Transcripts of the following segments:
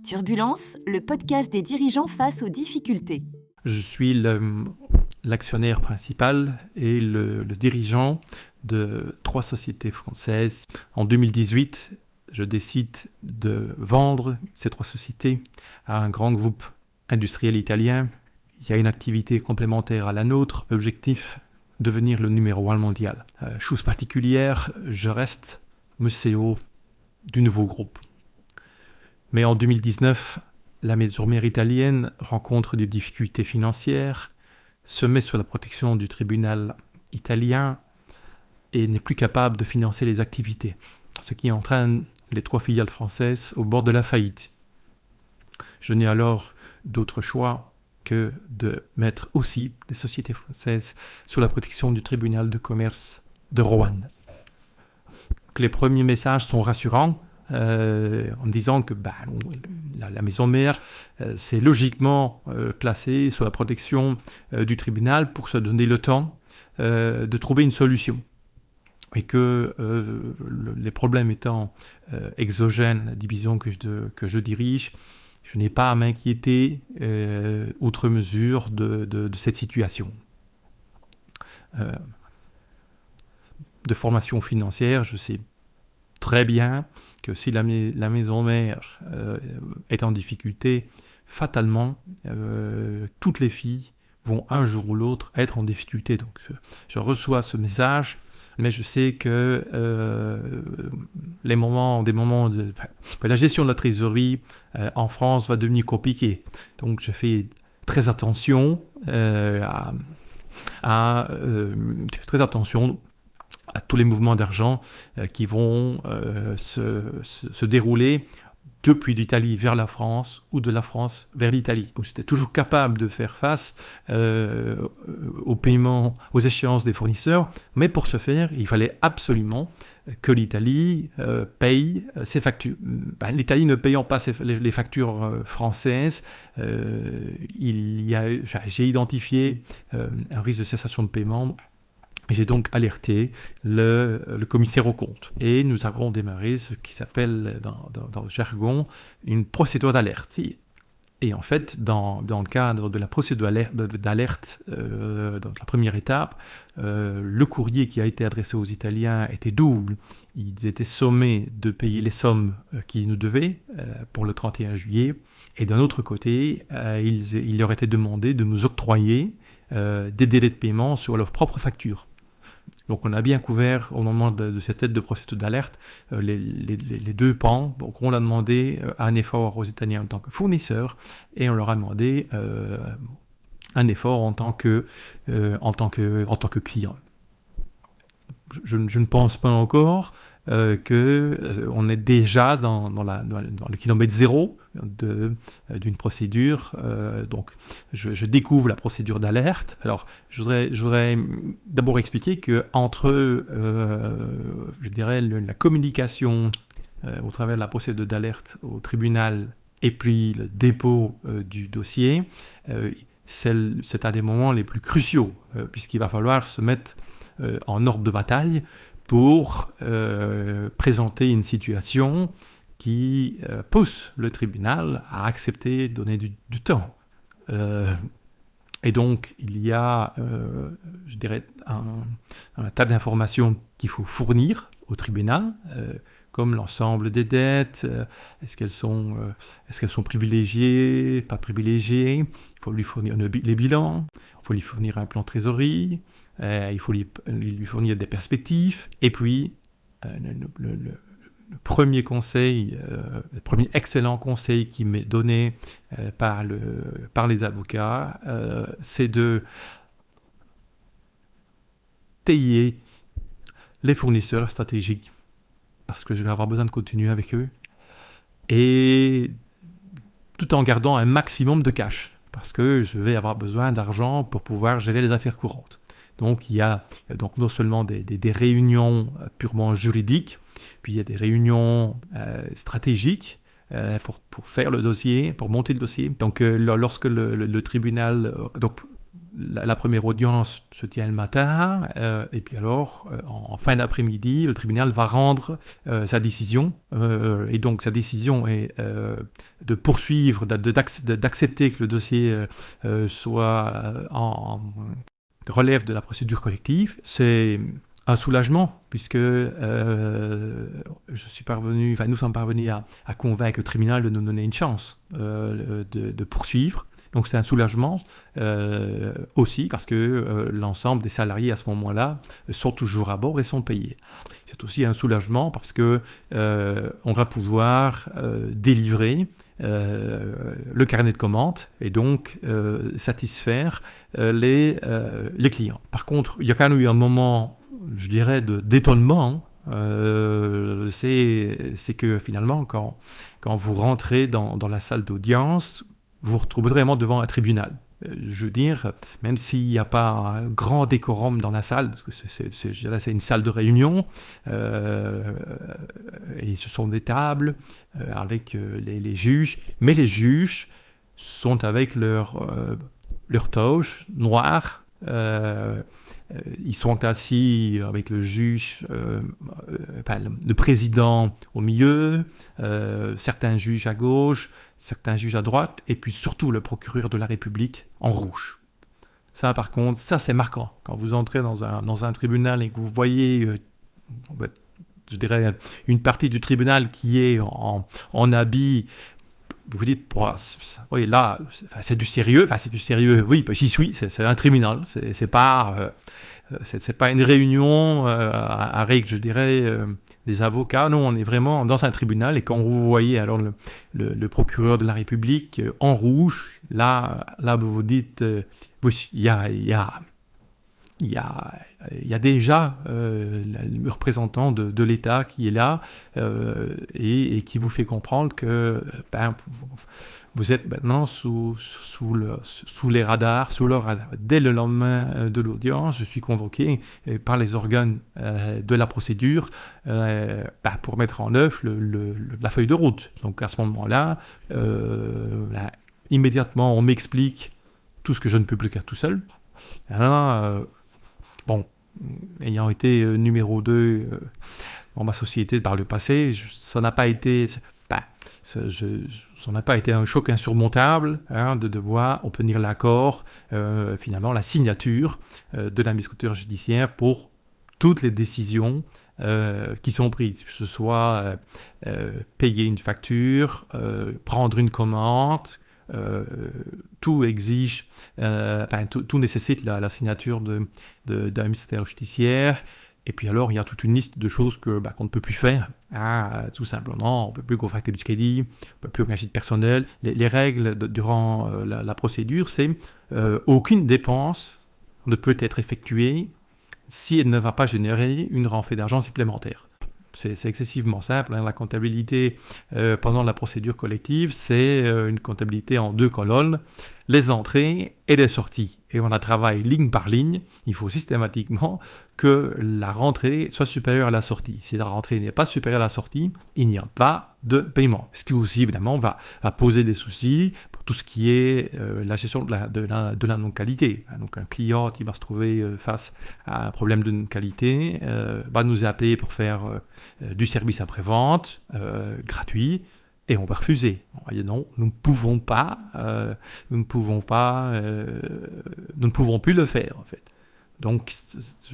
Turbulence, le podcast des dirigeants face aux difficultés. Je suis l'actionnaire principal et le dirigeant de 3 sociétés françaises. En 2018, je décide de vendre ces 3 sociétés à un grand groupe industriel italien. Il y a une activité complémentaire à la nôtre. Objectif, devenir le numéro 1 mondial. Chose particulière, je reste CEO du nouveau groupe. Mais en 2019, la maison mère italienne rencontre des difficultés financières, se met sous la protection du tribunal italien et n'est plus capable de financer les activités, ce qui entraîne les 3 filiales françaises au bord de la faillite. Je n'ai alors d'autre choix que de mettre aussi les sociétés françaises sous la protection du tribunal de commerce de Roanne. Les premiers messages sont rassurants, en disant que la maison mère s'est logiquement placée sous la protection du tribunal pour se donner le temps de trouver une solution. Et que les problèmes étant exogènes, la division que je dirige, je n'ai pas à m'inquiéter outre mesure de cette situation. De formation financière, je sais très bien que si la maison mère est en difficulté, fatalement, toutes les filles vont un jour ou l'autre être en difficulté. Donc je reçois ce message, mais je sais que la gestion de la trésorerie en France va devenir compliquée. Donc je fais très attention à tous les mouvements d'argent qui vont se dérouler depuis l'Italie vers la France ou de la France vers l'Italie. Donc, j'étais toujours capable de faire face aux paiements, aux échéances des fournisseurs, mais pour ce faire, il fallait absolument que l'Italie paye ses factures. L'Italie ne payant pas les factures françaises, j'ai identifié un risque de cessation de paiement. J'ai donc alerté le commissaire aux comptes. Et nous avons démarré ce qui s'appelle dans le jargon une procédure d'alerte. Et en fait, dans le cadre de la procédure d'alerte, dans la première étape, le courrier qui a été adressé aux Italiens était double. Ils étaient sommés de payer les sommes qu'ils nous devaient pour le 31 juillet. Et d'un autre côté, il leur était demandé de nous octroyer des délais de paiement sur leurs propres factures. Donc on a bien couvert au moment de cette aide de procédure d'alerte les 2 pans. Donc on a demandé un effort aux Italiens en tant que fournisseurs et on leur a demandé un effort en tant que client. Je ne pense pas encore qu'on est déjà dans le kilomètre zéro d'une procédure. Donc, je découvre la procédure d'alerte. Alors, je voudrais d'abord expliquer qu'entre, la communication au travers de la procédure d'alerte au tribunal et puis le dépôt du dossier, c'est un des moments les plus cruciaux, puisqu'il va falloir se mettre en ordre de bataille pour présenter une situation qui pousse le tribunal à accepter de donner du temps. Et donc, il y a, un tas d'informations qu'il faut fournir au tribunal, comme l'ensemble des dettes, est-ce qu'elles sont privilégiées, pas privilégiées, il faut lui fournir les bilans, il faut lui fournir un plan de trésorerie, il faut lui fournir des perspectives, et puis le premier conseil, le premier excellent conseil qui m'est donné par les avocats, c'est de tailler les fournisseurs stratégiques, parce que je vais avoir besoin de continuer avec eux, et tout en gardant un maximum de cash, parce que je vais avoir besoin d'argent pour pouvoir gérer les affaires courantes. Donc il y a donc non seulement des réunions purement juridiques, puis il y a des réunions stratégiques pour faire le dossier, pour monter le dossier. Donc lorsque le tribunal, donc la première audience se tient le matin, et puis alors, en fin d'après-midi, le tribunal va rendre sa décision. Et donc, sa décision est de poursuivre, d'accepter que le dossier relève de la procédure collective. C'est un soulagement, puisque nous sommes parvenus à convaincre le tribunal de nous donner une chance de poursuivre. Donc c'est un soulagement aussi, parce que l'ensemble des salariés à ce moment-là sont toujours à bord et sont payés. C'est aussi un soulagement parce que on va pouvoir délivrer le carnet de commandes et donc satisfaire les clients. Par contre, il y a quand même eu un moment, je dirais, d'étonnement. C'est que finalement, quand vous rentrez dans la salle d'audience, vous vous retrouvez vraiment devant un tribunal. Je veux dire, même s'il n'y a pas un grand décorum dans la salle, parce que c'est une salle de réunion, et ce sont des tables avec les juges, mais les juges sont avec leur toge noire. Ils sont assis avec le juge, le président au milieu, certains juges à gauche, certains juges à droite, et puis surtout le procureur de la République en rouge. Ça, par contre, ça c'est marquant. Quand vous entrez dans un tribunal et que vous voyez, je dirais, une partie du tribunal qui est en habit, vous vous dites, oui, là, c'est du sérieux. Enfin, c'est du sérieux, oui, parce que oui, c'est un tribunal. C'est pas une réunion à règle, je dirais, des avocats. Non, on est vraiment dans un tribunal. Et quand vous voyez alors le procureur de la République en rouge, là vous vous dites, oui, il y a déjà le représentant de l'État qui est là et qui vous fait comprendre que vous êtes maintenant sous les radars, Dès le lendemain de l'audience, je suis convoqué par les organes de la procédure pour mettre en œuvre la feuille de route. Donc à ce moment-là, immédiatement, on m'explique tout ce que je ne peux plus faire tout seul. Ayant été numéro 2 dans ma société par le passé, ça n'a pas été un choc insurmontable de devoir obtenir l'accord, finalement la signature de l'administrateur judiciaire pour toutes les décisions qui sont prises, que ce soit payer une facture, prendre une commande. Tout exige, tout nécessite la signature d'un ministère judiciaire. Et puis alors, il y a toute une liste de choses qu'on ne peut plus faire. Tout simplement, on ne peut plus contracter du crédit, on ne peut plus engager de personnel. Les règles durant la procédure, c'est aucune dépense ne peut être effectuée si elle ne va pas générer une rentrée d'argent supplémentaire. C'est excessivement simple. La comptabilité pendant la procédure collective, c'est une comptabilité en 2 colonnes, les entrées et les sorties. Et on a travaillé ligne par ligne. Il faut systématiquement que la rentrée soit supérieure à la sortie. Si la rentrée n'est pas supérieure à la sortie, il n'y a pas de paiement. Ce qui aussi, évidemment, va poser des soucis pour tout ce qui est la gestion de la non-qualité. Donc un client qui va se trouver face à un problème de non-qualité va nous appeler pour faire du service après-vente gratuit. Et on va refuser. On va dire non, nous ne pouvons plus le faire en fait. Donc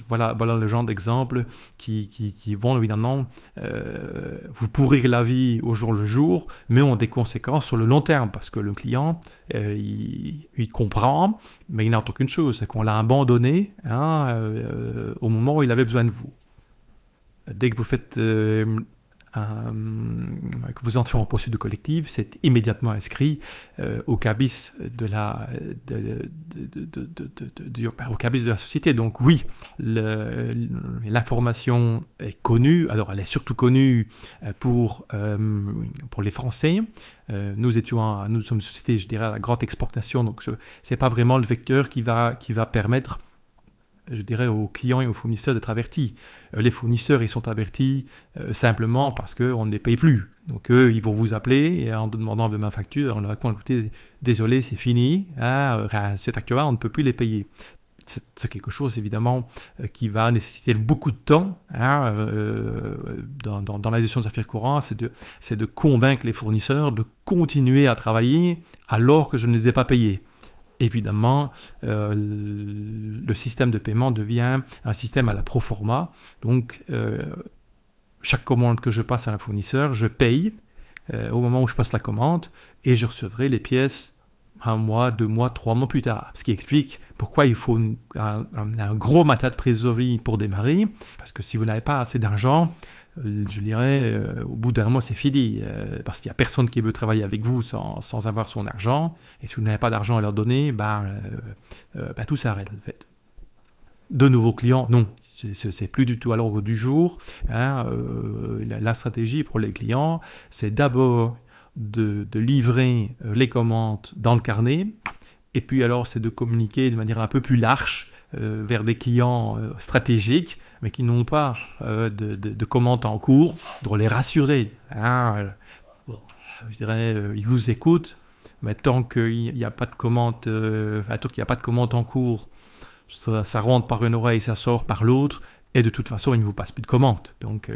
voilà le genre d'exemples qui vont évidemment vous pourrir la vie au jour le jour, mais ont des conséquences sur le long terme parce que le client il comprend, mais il n'entend qu'une chose, c'est qu'on l'a abandonné au moment où il avait besoin de vous. Dès que vous faites que vous entrez en procédure collective, c'est immédiatement inscrit au cabis au cabis de la société. Donc oui, l'information est connue. Alors elle est surtout connue pour les Français. Nous sommes une société, je dirais, à la grande exportation. Donc c'est pas vraiment le vecteur qui va permettre, je dirais, aux clients et aux fournisseurs d'être avertis. Les fournisseurs, ils sont avertis simplement parce qu'on ne les paye plus. Donc eux, ils vont vous appeler et en demandant ma facture, on leur répond, écoutez, désolé, c'est fini, cette facture-là, on ne peut plus les payer. C'est quelque chose, évidemment, qui va nécessiter beaucoup de temps dans la gestion des affaires courantes, c'est de convaincre les fournisseurs de continuer à travailler alors que je ne les ai pas payés. Évidemment, le système de paiement devient un système à la proforma. Donc, chaque commande que je passe à un fournisseur, je paye au moment où je passe la commande et je recevrai les pièces 1 mois, 2 mois, 3 mois plus tard. Ce qui explique pourquoi il faut un gros matelas de trésorerie pour démarrer. Parce que si vous n'avez pas assez d'argent, je dirais, au bout d'un mois, c'est fini. Parce qu'il n'y a personne qui veut travailler avec vous sans avoir son argent. Et si vous n'avez pas d'argent à leur donner, tout s'arrête, en fait. De nouveaux clients, non. C'est plus du tout à l'ordre du jour. La stratégie pour les clients, c'est d'abord de livrer les commandes dans le carnet, et puis alors c'est de communiquer de manière un peu plus large vers des clients stratégiques, mais qui n'ont pas de commandes en cours, de les rassurer. Je dirais, ils vous écoutent, mais tant qu'il n'y a pas de commande, tant qu'il n'y a pas de commande en cours, ça rentre par une oreille, ça sort par l'autre, et de toute façon, ils ne vous passent plus de commandes. Donc,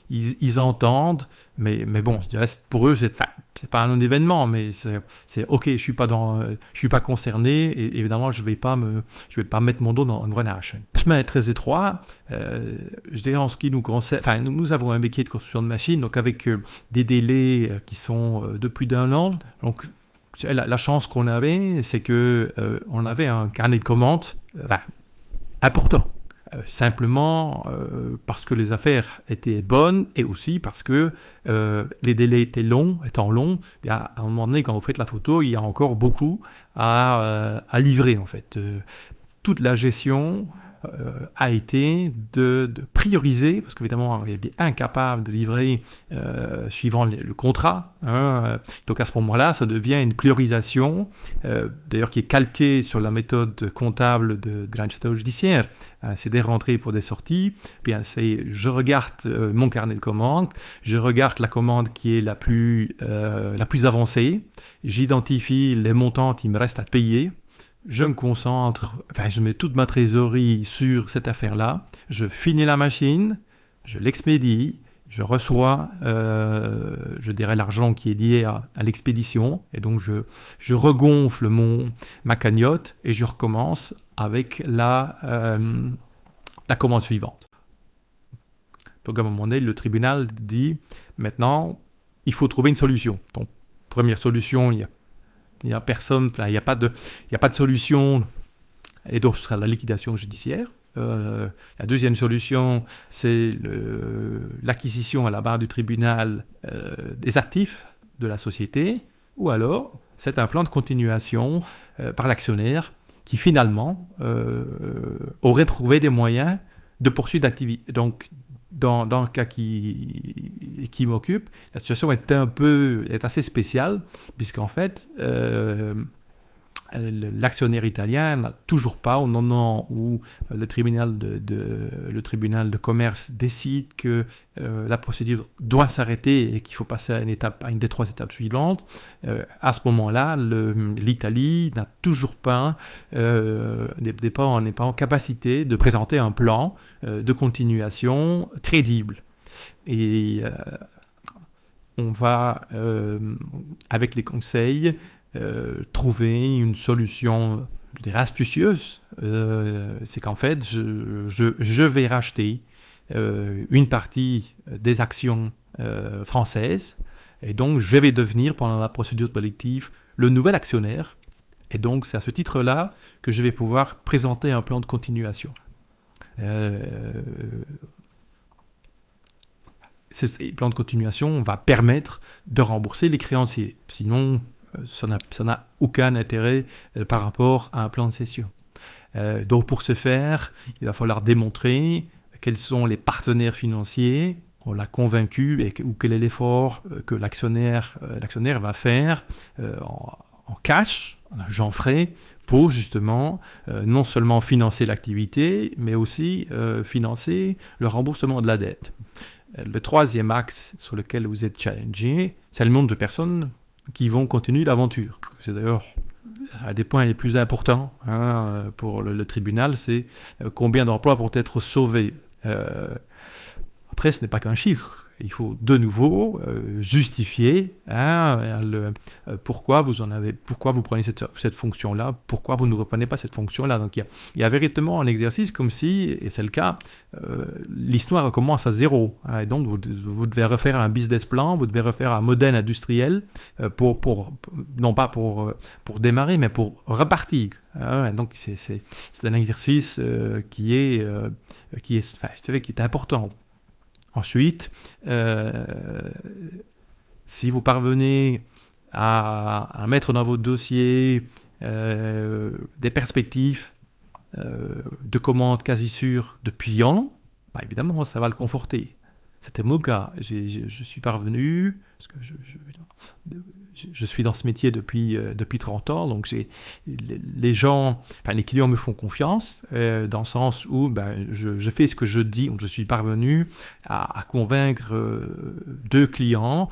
ils entendent, mais bon, je dirais, pour eux, c'est pas un non-événement, mais c'est OK, je suis pas concerné, et évidemment, je vais pas mettre mon dos dans un engrenage. Le chemin est très étroit. Je dirais, en ce qui nous concerne, nous avons un métier de construction de machines, donc avec des délais qui sont de plus d'1 an. Donc, la chance qu'on avait, c'est que on avait un carnet de commandes important. Simplement parce que les affaires étaient bonnes et aussi parce que les délais étant longs, à un moment donné, quand vous faites la photo, il y a encore beaucoup à livrer en fait. Toute la gestion a été de prioriser, parce qu'évidemment, on est incapable de livrer suivant le contrat. Donc à ce moment-là, ça devient une priorisation, d'ailleurs qui est calquée sur la méthode comptable de l'administration judiciaire. C'est des rentrées pour des sorties. Bien, je regarde mon carnet de commandes, je regarde la commande qui est la plus avancée, j'identifie les montants qui me restent à payer. Je me concentre, je mets toute ma trésorerie sur cette affaire-là, je finis la machine, je l'expédie, je reçois, je dirais, l'argent qui est lié à l'expédition, et donc je regonfle ma cagnotte et je recommence avec la commande suivante. Donc à un moment donné, le tribunal dit, maintenant, il faut trouver une solution. Donc, première solution, il n'y a personne, il n'y a pas de solution, et donc ce sera la liquidation judiciaire. La deuxième solution, c'est l'acquisition à la barre du tribunal des actifs de la société, ou alors c'est un plan de continuation par l'actionnaire qui finalement aurait trouvé des moyens de poursuite d'activité. Donc, dans le cas qui m'occupe, la situation est assez spéciale, puisqu'en fait, l'actionnaire italien n'a toujours pas, au moment où le tribunal de commerce décide que la procédure doit s'arrêter et qu'il faut passer à une des 3 étapes suivantes, à ce moment-là, l'Italie n'a toujours pas, n'est pas en capacité de présenter un plan de continuation crédible. Et on va, avec les conseils, trouver une solution, je dirais, astucieuse. C'est qu'en fait, je vais racheter une partie des actions françaises, et donc je vais devenir, pendant la procédure collective, le nouvel actionnaire. Et donc c'est à ce titre-là que je vais pouvoir présenter un plan de continuation. Ce plan de continuation va permettre de rembourser les créanciers. Sinon, ça n'a aucun intérêt par rapport à un plan de cession. Donc pour ce faire, il va falloir démontrer quels sont les partenaires financiers, on l'a convaincu, ou quel est l'effort que l'actionnaire va faire en cash, en argent frais, pour justement non seulement financer l'activité, mais aussi financer le remboursement de la dette. Le troisième axe sur lequel vous êtes challengé, c'est le nombre de personnes qui vont continuer l'aventure. C'est d'ailleurs un des points les plus importants pour le tribunal, c'est combien d'emplois vont être sauvés. Après, ce n'est pas qu'un chiffre. Il faut de nouveau justifier pourquoi vous prenez cette fonction-là, pourquoi vous ne reprenez pas cette fonction-là. Donc il y a véritablement un exercice comme si, et c'est le cas, l'histoire recommence à zéro. Et donc vous devez refaire un business plan, vous devez refaire un modèle industriel non pas pour démarrer, mais pour repartir. Donc c'est un exercice qui est important. Ensuite, si vous parvenez à mettre dans votre dossier des perspectives de commandes quasi sûres depuis un an, évidemment, ça va le conforter. C'était mon cas. Je suis parvenu, parce que je suis dans ce métier depuis 30 ans, donc les clients me font confiance, dans le sens où je fais ce que je dis. Donc je suis parvenu à convaincre 2 clients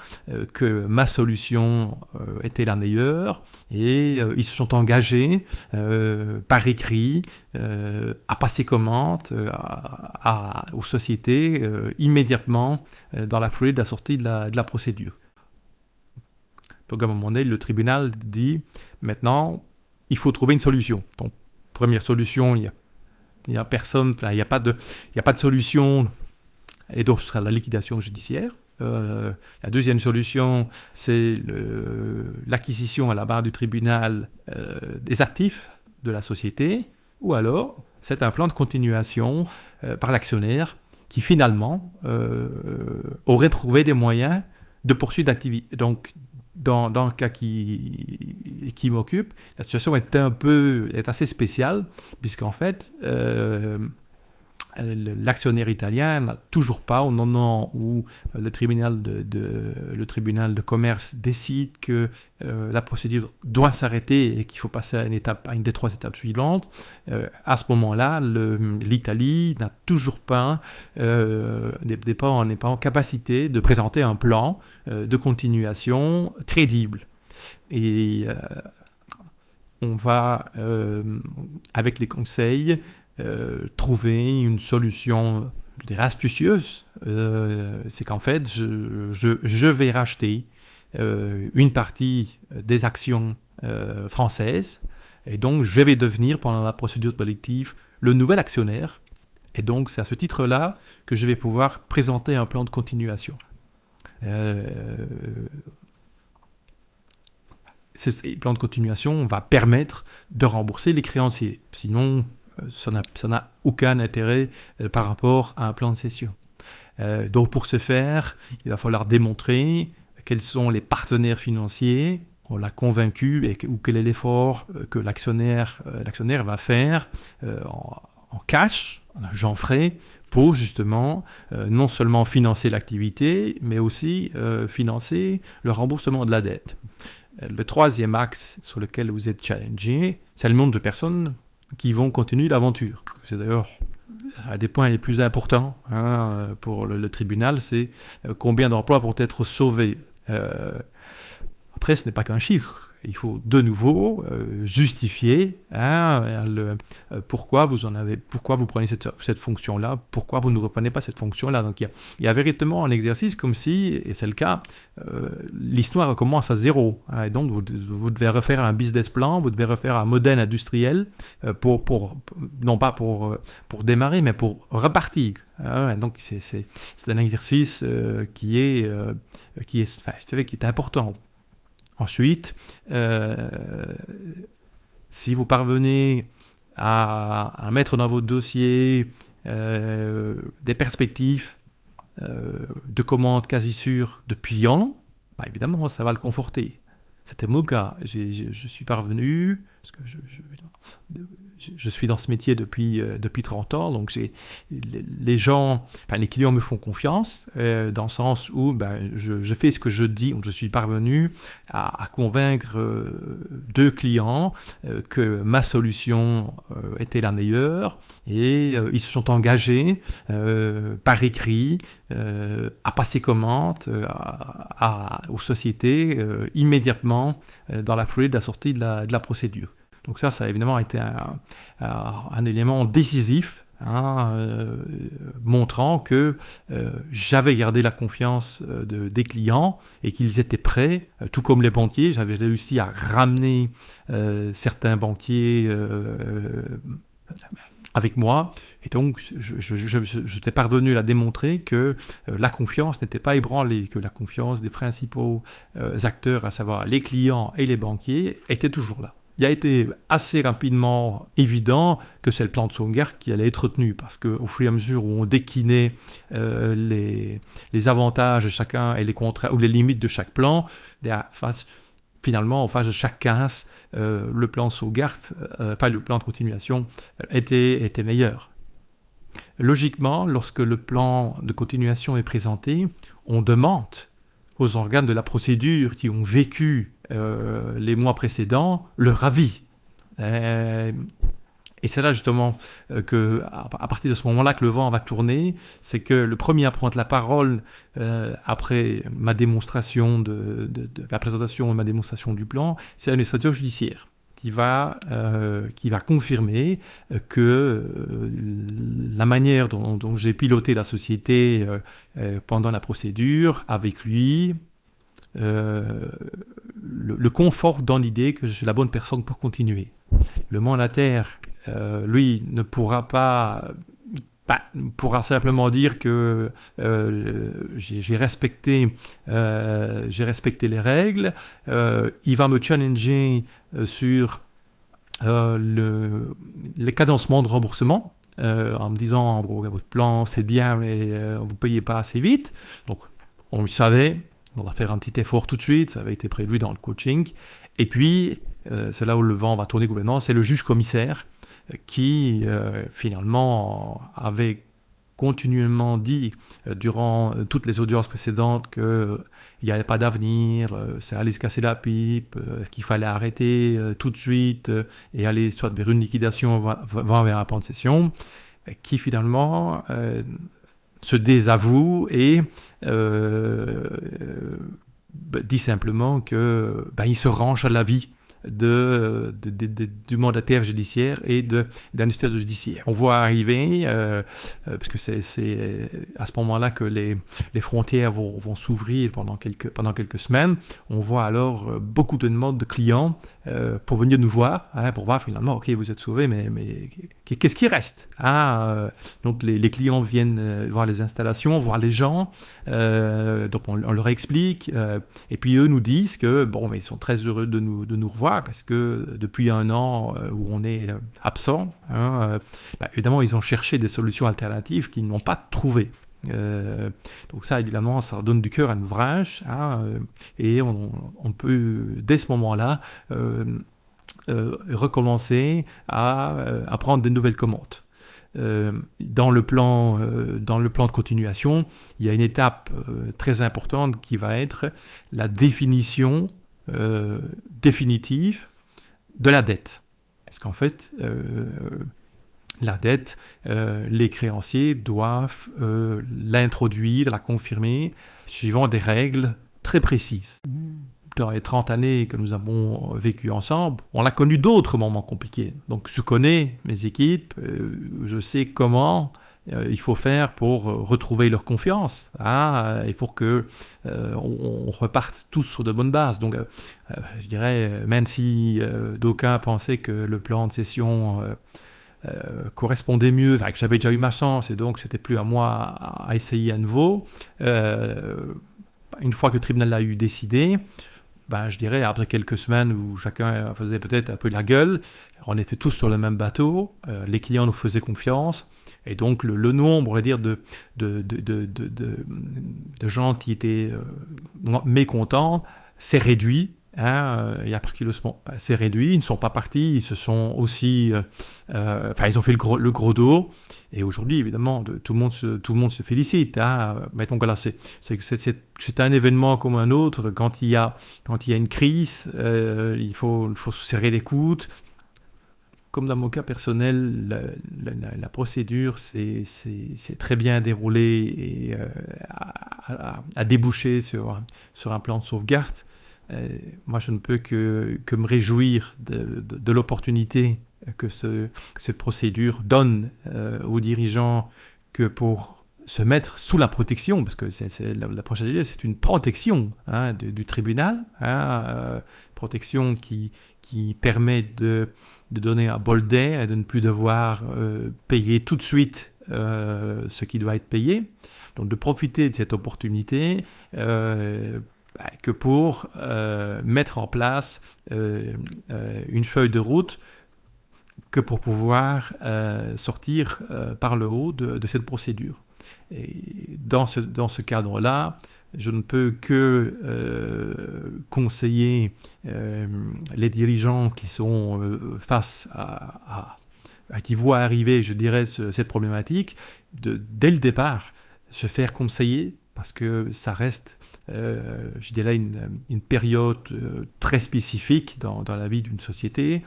que ma solution était la meilleure, et ils se sont engagés par écrit à passer commande aux sociétés immédiatement dans la foulée de la sortie de la procédure. Donc à un moment donné, le tribunal dit maintenant, il faut trouver une solution. Donc première solution, il y a personne, il n'y a pas de solution, et donc ce sera la liquidation judiciaire. La deuxième solution, c'est l'acquisition à la barre du tribunal des actifs de la société, ou alors c'est un plan de continuation par l'actionnaire qui finalement aurait trouvé des moyens de poursuite d'activité. Donc dans le cas qui m'occupe, la situation est assez spéciale, puisqu'en fait, l'actionnaire italien n'a toujours pas, au moment où le tribunal de commerce décide que la procédure doit s'arrêter et qu'il faut passer à une des 3 étapes suivantes, à ce moment-là, l'Italie n'a toujours pas, n'est pas en capacité de présenter un plan de continuation crédible. Et on va, avec les conseils, trouver une solution astucieuse. C'est qu'en fait, je vais racheter une partie des actions françaises, et donc je vais devenir, pendant la procédure collective, le nouvel actionnaire. Et donc c'est à ce titre-là que je vais pouvoir présenter un plan de continuation. Ce plan de continuation va permettre de rembourser les créanciers. Sinon, ça n'a aucun intérêt par rapport à un plan de cession. Donc pour ce faire, il va falloir démontrer quels sont les partenaires financiers, on l'a convaincu, ou quel est l'effort que l'actionnaire va faire en cash, en argent frais, pour justement non seulement financer l'activité, mais aussi financer le remboursement de la dette. Le troisième axe sur lequel vous êtes challengé, c'est le nombre de personnes qui vont continuer l'aventure. C'est d'ailleurs un des points les plus importants pour le tribunal, c'est combien d'emplois vont être sauvés. Après, ce n'est pas qu'un chiffre. Il faut de nouveau justifier pourquoi vous prenez cette fonction-là, pourquoi vous ne reprenez pas cette fonction-là. Donc il y a véritablement un exercice comme si, et c'est le cas, l'histoire recommence à zéro. Et donc vous devez refaire un business plan, vous devez refaire un modèle industriel non pas pour démarrer, mais pour repartir. Donc c'est un exercice qui est important. Ensuite, si vous parvenez à mettre dans votre dossier des perspectives de commandes quasi sûres depuis un an, évidemment, ça va le conforter. C'était mon cas. Je suis parvenu, parce que je suis dans ce métier depuis 30 ans, donc les clients me font confiance, dans le sens où je fais ce que je dis. Donc je suis parvenu à convaincre 2 clients que ma solution était la meilleure, et ils se sont engagés par écrit à passer commande aux sociétés immédiatement dans la foulée de la sortie de la procédure. Donc ça a évidemment été un élément décisif, montrant que j'avais gardé la confiance des clients et qu'ils étaient prêts, tout comme les banquiers. J'avais réussi à ramener certains banquiers avec moi, et donc j'étais parvenu à démontrer que la confiance n'était pas ébranlée, que la confiance des principaux acteurs, à savoir les clients et les banquiers, était toujours là. Il a été assez rapidement évident que c'est le plan de sauvegarde qui allait être retenu, parce qu'au fur et à mesure où on déclinait les avantages de chacun et les contraintes ou les limites de chaque plan, finalement, en face de chaque case, le plan de sauvegarde, pas le plan de continuation, était meilleur. Logiquement, lorsque le plan de continuation est présenté, on demande aux organes de la procédure qui ont vécu les mois précédents leur avis. Et c'est là justement à partir de ce moment-là que le vent va tourner. C'est que le premier à prendre la parole après ma démonstration de la présentation de ma démonstration du plan, c'est l'administrateur judiciaire qui va confirmer que la manière dont j'ai piloté la société pendant la procédure avec lui le conforte dans l'idée que je suis la bonne personne pour continuer. Le mandataire, lui, ne pourra simplement dire que j'ai respecté les règles. Il va me challenger sur les cadencements de remboursement, en me disant votre plan c'est bien, mais vous ne payez pas assez vite. Donc on le savait, on va faire un petit effort tout de suite, ça avait été prévu dans le coaching. Et puis c'est là où le vent va tourner complètement, c'est le juge commissaire qui finalement avait continuellement dit durant toutes les audiences précédentes qu'il n'y avait pas d'avenir, ça allait se casser la pipe, qu'il fallait arrêter tout de suite et aller soit vers une liquidation, voire vers un plan de cession, qui finalement se désavoue et dit simplement qu'il se range à l'avis du mandataire judiciaire et de l'administrateur judiciaire. On voit arriver, parce que c'est à ce moment-là que les frontières vont s'ouvrir pendant quelques semaines, on voit alors beaucoup de demandes de clients pour venir nous voir, pour voir finalement, ok, vous êtes sauvés, mais qu'est-ce qui reste? Donc les clients viennent voir les installations, voir les gens, donc on leur explique, et puis eux nous disent que mais ils sont très heureux de nous revoir, parce que depuis un an où on est absent, évidemment ils ont cherché des solutions alternatives qu'ils n'ont pas trouvées. Donc ça, évidemment, ça donne du cœur à l'ouvrage, et on peut, dès ce moment-là, recommencer à prendre de nouvelles commandes. Dans le plan de continuation, il y a une étape très importante qui va être la définition définitive de la dette. Parce qu'en fait, la dette, les créanciers doivent l'introduire, la confirmer, suivant des règles très précises. Dans les 30 années que nous avons vécues ensemble, on a connu d'autres moments compliqués. Donc je connais mes équipes, je sais comment il faut faire pour retrouver leur confiance, et pour que on reparte tous sur de bonnes bases. Donc je dirais, même si d'aucuns pensaient que le plan de cession correspondait mieux, que j'avais déjà eu ma chance et donc c'était plus à moi à essayer à nouveau. Une fois que le tribunal l'a eu décidé, je dirais après quelques semaines où chacun faisait peut-être un peu la gueule, on était tous sur le même bateau, les clients nous faisaient confiance, et donc le nombre, on va dire, de gens qui étaient mécontents s'est réduit Il y a précieusement assez réduit. Ils ne sont pas partis, ils se sont aussi... ils ont fait le gros dos. Et aujourd'hui, évidemment, tout le monde se félicite. Mettons que là, c'est un événement comme un autre. Quand il y a une crise, il faut se serrer les coudes. Comme dans mon cas personnel, la procédure s'est très bien déroulée et a débouché sur un plan de sauvegarde. Moi, je ne peux que me réjouir de l'opportunité que cette procédure donne aux dirigeants que pour se mettre sous la protection, parce que la procédure, c'est une protection du tribunal, protection qui permet de donner un bol d'air et de ne plus devoir payer tout de suite ce qui doit être payé. Donc de profiter de cette opportunité que pour mettre en place une feuille de route que pour pouvoir sortir par le haut de cette procédure. Et dans ce cadre-là, je ne peux que conseiller les dirigeants qui sont face qui voient arriver, je dirais, cette problématique, dès le départ, se faire conseiller, parce que ça reste, je dirais, une période très spécifique dans la vie d'une société,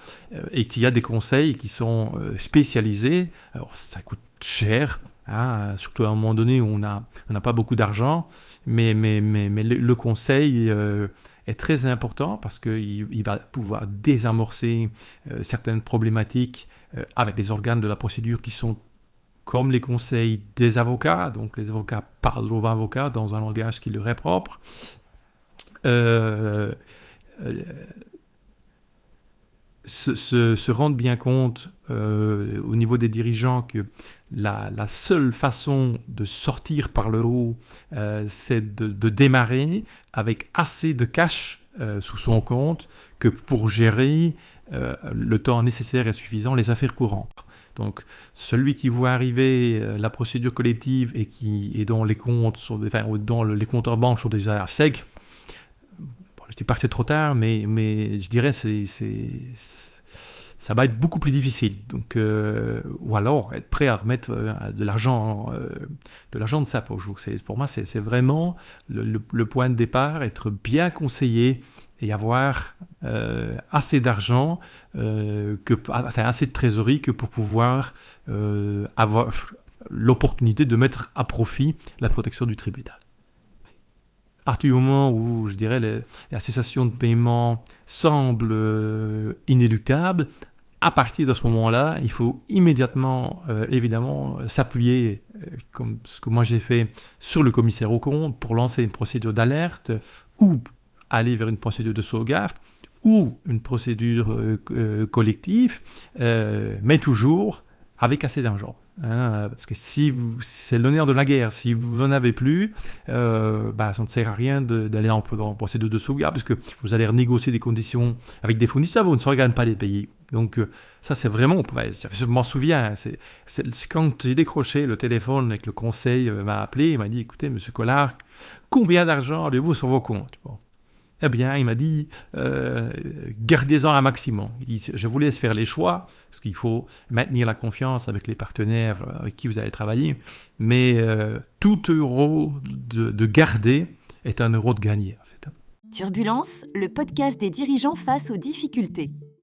et qu'il y a des conseils qui sont spécialisés. Alors, ça coûte cher, surtout à un moment donné où on n'a pas beaucoup d'argent, mais le conseil est très important parce qu'il va pouvoir désamorcer certaines problématiques avec les organes de la procédure qui sont comme les conseils des avocats. Donc les avocats parlent aux avocats dans un langage qui leur est propre. Se rendre bien compte au niveau des dirigeants que la seule façon de sortir par le haut, c'est de démarrer avec assez de cash sous son compte que pour gérer le temps nécessaire et suffisant les affaires courantes. Donc, celui qui voit arriver la procédure collective et dont les comptes dont les comptes en banque sont déjà secs, je dis pas que c'est trop tard, mais je dirais ça va être beaucoup plus difficile. Donc, ou alors être prêt à remettre de l'argent de sa poche. Pour moi, c'est vraiment le point de départ, être bien conseillé et avoir assez d'argent, assez de trésorerie que pour pouvoir avoir l'opportunité de mettre à profit la protection du tribunal. À partir du moment où, je dirais, la cessation de paiement semble inéluctable, à partir de ce moment-là, il faut immédiatement, évidemment, s'appuyer, comme ce que moi j'ai fait, sur le commissaire aux comptes pour lancer une procédure d'alerte ou aller vers une procédure de sauvegarde ou une procédure collective, mais toujours avec assez d'argent. Parce que c'est l'honneur de la guerre, si vous n'en avez plus, ça ne sert à rien d'aller en procédure de sauvegarde, parce que vous allez renégocier des conditions avec des fournisseurs, vous ne saurez pas les payer. Donc ça, c'est vraiment, je m'en souviens, c'est quand j'ai décroché le téléphone et que le conseil m'a appelé, il m'a dit, écoutez, monsieur Collard, combien d'argent avez-vous sur vos comptes? Bon. Eh bien, il m'a dit, gardez-en un maximum. Il dit, je vous laisse faire les choix, parce qu'il faut maintenir la confiance avec les partenaires avec qui vous allez travailler, mais tout euro de garder est un euro de gagné, en fait. Turbulence, le podcast des dirigeants face aux difficultés.